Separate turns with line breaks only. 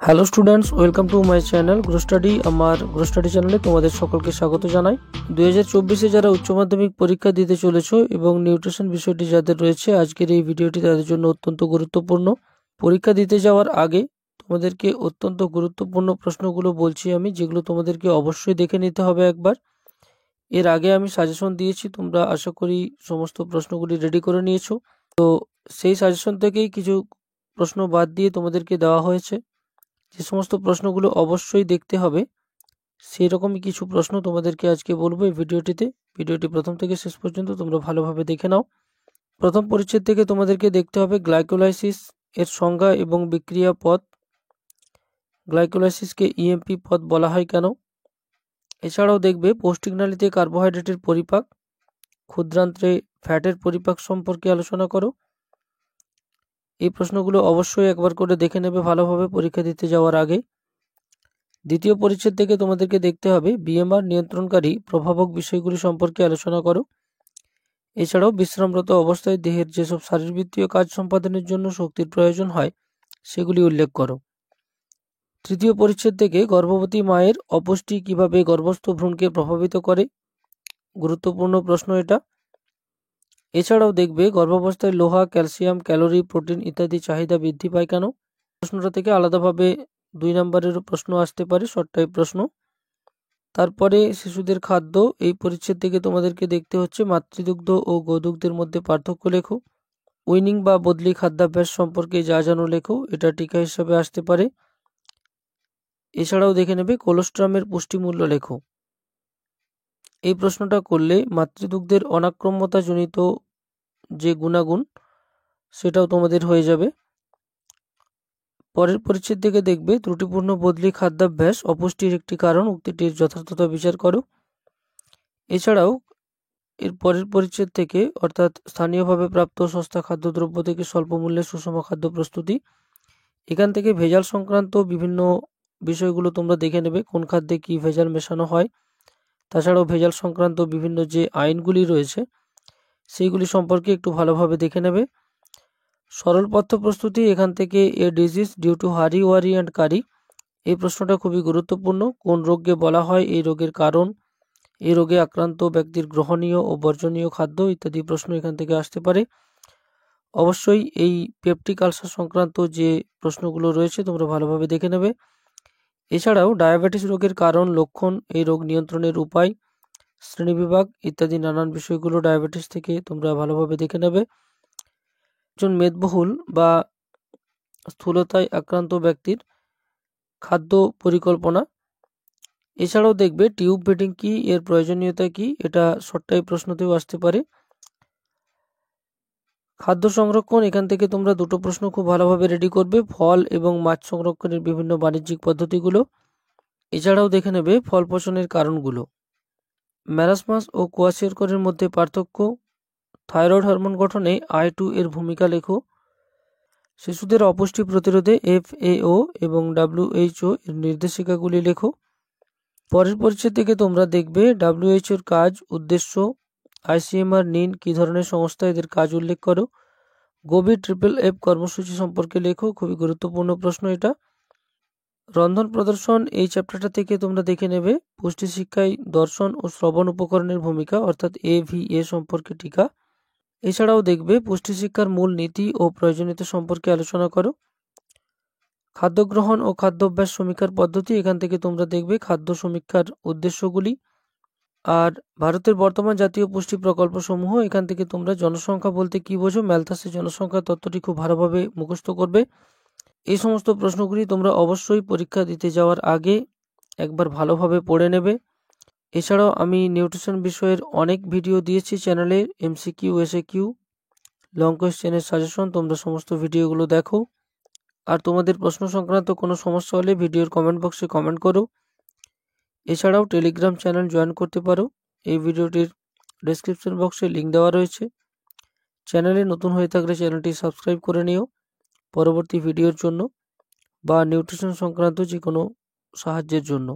Hello students, welcome to my channel grow study. আমার grow study চ্যানেলে তোমাদের সকলকে স্বাগত জানাই। 2024-এ যারা উচ্চ মাধ্যমিক পরীক্ষা দিতে চলেছো এবং নিউট্রিশন বিষয়টি যাদের রয়েছে, আজকের এই ভিডিওটি তাদের জন্য অত্যন্ত গুরুত্বপূর্ণ। পরীক্ষা দিতে যাওয়ার আগে তোমাদেরকে অত্যন্ত গুরুত্বপূর্ণ প্রশ্নগুলো বলছি আমি, যেগুলো তোমাদেরকে অবশ্যই দেখে নিতে হবে একবার। এর আগে আমি সাজেশন দিয়েছি, তোমরা আশা করি সমস্ত প্রশ্নগুলি রেডি করে নিয়েছো। তো সেই সাজেশন থেকেই কিছু প্রশ্ন বাদ দিয়ে তোমাদেরকে দেওয়া হয়েছে। যে সমস্ত প্রশ্নগুলো অবশ্যই দেখতে হবে সেই রকমই কিছু প্রশ্ন তোমাদেরকে আজকে বলবো এই ভিডিওটিতে। ভিডিওটি প্রথম থেকে শেষ পর্যন্ত তোমরা ভালোভাবে দেখে নাও। প্রথম পরিচ্ছেদ থেকে তোমাদেরকে দেখতে হবে গ্লাইকোলাইসিস এর সংজ্ঞা এবং বিক্রিয়া পথ। গ্লাইকোলাইসিসকে ইএমপি পথ বলা হয় কেন? এছাড়াও দেখবে পৌষ্টিকনালীতে কার্বোহাইড্রেটের পরিপাক, ক্ষুদ্রান্ত্রে ফ্যাটের পরিপাক সম্পর্কে আলোচনা করো। এই প্রশ্নগুলো অবশ্যই একবার করে দেখে নেবে ভালোভাবে পরীক্ষা দিতে যাওয়ার আগে। দ্বিতীয় পরিচ্ছেদ থেকে তোমাদেরকে দেখতে হবে বিএমআর নিয়ন্ত্রণকারী প্রভাবক বিষয়গুলি সম্পর্কে আলোচনা করো। এছাড়াও বিশ্রামরত অবস্থায় দেহের যেসব শারীরবৃত্তীয় কাজ সম্পাদনের জন্য শক্তির প্রয়োজন হয় সেগুলি উল্লেখ করো। তৃতীয় পরিচ্ছেদ থেকে গর্ভবতী মায়ের অপুষ্টি কিভাবে গর্ভস্থ ভ্রূণকে প্রভাবিত করে, গুরুত্বপূর্ণ প্রশ্ন এটা। এছাড়াও দেখবে গর্ভাবস্থায় লোহা, ক্যালসিয়াম, ক্যালোরি, প্রোটিন ইত্যাদি চাহিদা বৃদ্ধি পায় কেন? প্রশ্নটা থেকে আলাদাভাবে 2 নম্বরেরও প্রশ্ন আসতে পারে, শর্ট টাইপ প্রশ্ন। তারপরে শিশুদের খাদ্য, এই পরিচ্ছেদ থেকে তোমাদেরকে দেখতে হচ্ছে মাতৃদুগ্ধ ও গোদুগ্ধের মধ্যে পার্থক্য লেখো। উইনিং বা বদলি খাদ্যাভ্যাস সম্পর্কে যা জানো লেখো, এটা টিকা হিসাবে আসতে পারে। এছাড়াও দেখে নেবে কোলোস্ট্রামের পুষ্টিমূল্য লেখো। এই প্রশ্নটা করলে মাতৃদুগ্ধের অনাক্রম্যতাজনিত যে গুণাগুণ সেটাও তোমাদের হয়ে যাবে। পরের পরিচ্ছেদ থেকে দেখবে ত্রুটিপূর্ণ বদলি খাদ্যাভ্যাস অপুষ্টির একটি কারণ, উক্তিটির যথার্থতা বিচার করো। এছাড়াও এর পরের পরিচ্ছেদ থেকে অর্থাৎ স্থানীয়ভাবে প্রাপ্ত সস্তা খাদ্যদ্রব্য থেকে স্বল্প মূল্যে সুষম খাদ্য প্রস্তুতি, এখান থেকে ভেজাল সংক্রান্ত বিভিন্ন বিষয়গুলো তোমরা দেখে নেবে, কোন খাদ্যে কী ভেজাল মেশানো হয়। তাছাড়াও ভেজাল সংক্রান্ত বিভিন্ন যে আইনগুলি রয়েছে সেইগুলি সম্পর্কে একটু ভালোভাবে দেখে নেবে। সরল পথ্য প্রস্তুতি, এখান থেকে এ ডিজিজ ডিউ টু হারি ওয়ারি অ্যান্ড কারি, এই প্রশ্নটা খুবই গুরুত্বপূর্ণ। কোন রোগকে বলা হয়, এই রোগের কারণ, এই রোগে আক্রান্ত ব্যক্তির গ্রহণীয় ও বর্জনীয় খাদ্য ইত্যাদি প্রশ্ন এখান থেকে আসতে পারে। অবশ্যই এই পেপটিক আলসার সংক্রান্ত যে প্রশ্নগুলো রয়েছে তোমরা ভালোভাবে দেখে নেবে। এছাড়াও ডায়াবেটিস রোগের কারণ, লক্ষণ, এই রোগ নিয়ন্ত্রণের উপায়, শ্রেণীবিভাগ ইত্যাদি নানান বিষয়গুলো ডায়াবেটিস থেকে তোমরা ভালোভাবে দেখে নেবে। একজন মেদবহুল বা স্থূলতায় আক্রান্ত ব্যক্তির খাদ্য পরিকল্পনা। এছাড়াও দেখবে টিউব ফিডিং কি, এর প্রয়োজনীয়তা কি, এটা শর্ট টাইপ প্রশ্নতেও আসতে পারে। খাদ্য সংরক্ষণ, এখান থেকে তোমরা দুটো প্রশ্ন খুব ভালোভাবে রেডি করবে, ফল এবং মাছ সংরক্ষণের বিভিন্ন বাণিজ্যিক পদ্ধতিগুলো। এছাড়াও দেখে নেবে ফল পচনের কারণগুলো। ম্যারাসমাস ও কোয়াশিয়রকরের মধ্যে পার্থক্য, থাইরয়েড হরমোন গঠনে I2 এর ভূমিকা লেখো। শিশুদের অপুষ্টি প্রতিরোধে FAO এবং WHO এর নির্দেশিকাগুলি লেখো। পরের পরিচ্ছেদ থেকে তোমরা দেখবে WHO এর কাজ, উদ্দেশ্য, ICMR নিন কী ধরনের সংস্থা, এদের কাজ উল্লেখ করো। গোবি FFF কর্মসূচি সম্পর্কে লেখো, খুবই গুরুত্বপূর্ণ প্রশ্ন এটা। রন্ধন প্রদর্শন, এই চ্যাপ্টারটা থেকে তোমরা দেখে নেবে পুষ্টি শিক্ষায় দর্শন ও শ্রবণ উপকরণের ভূমিকা অর্থাৎ AVA সম্পর্কে টিকা। এছাড়াও দেখবে পুষ্টি শিক্ষার মূল নীতি ও প্রয়োজনীয়তা সম্পর্কে আলোচনা করো। খাদ্য গ্রহণ ও খাদ্যাভ্যাস সমীক্ষার পদ্ধতি, এখান থেকে তোমরা দেখবে খাদ্য সমীক্ষার উদ্দেশ্যগুলি। আর ভারতের বর্তমান জাতীয় পুষ্টি প্রকল্প সমূহ, এখান থেকে তোমরা জনসংখ্যা বলতে কি বোঝো, ম্যালথাসের জনসংখ্যা তত্ত্বটি খুব ভালোভাবে মুখস্থ করবে। এই সমস্ত প্রশ্নগুলি তোমরা অবশ্যই পরীক্ষা দিতে যাওয়ার আগে একবার ভালোভাবে পড়ে নেবে। এছাড়াও আমি নিউট্রিশন বিষয়ের অনেক ভিডিও দিয়েছি চ্যানেলে, MCQ, SAQ, লং কোয়েশ্চেনের সাজেশন, তোমরা সমস্ত ভিডিওগুলো দেখো। আর তোমাদের প্রশ্ন সংক্রান্ত কোনো সমস্যা হলে ভিডিওর কমেন্ট বক্সে কমেন্ট করো। এছাড়াও টেলিগ্রাম চ্যানেল জয়েন করতে পারো, এই ভিডিওটির ডেসক্রিপশন বক্সে লিঙ্ক দেওয়া রয়েছে। চ্যানেলে নতুন হয়ে থাকলে চ্যানেলটি সাবস্ক্রাইব করে নিও পরবর্তী ভিডিওর জন্য বা নিউট্রিশন সংক্রান্ত যে কোনো সাহায্যের জন্য।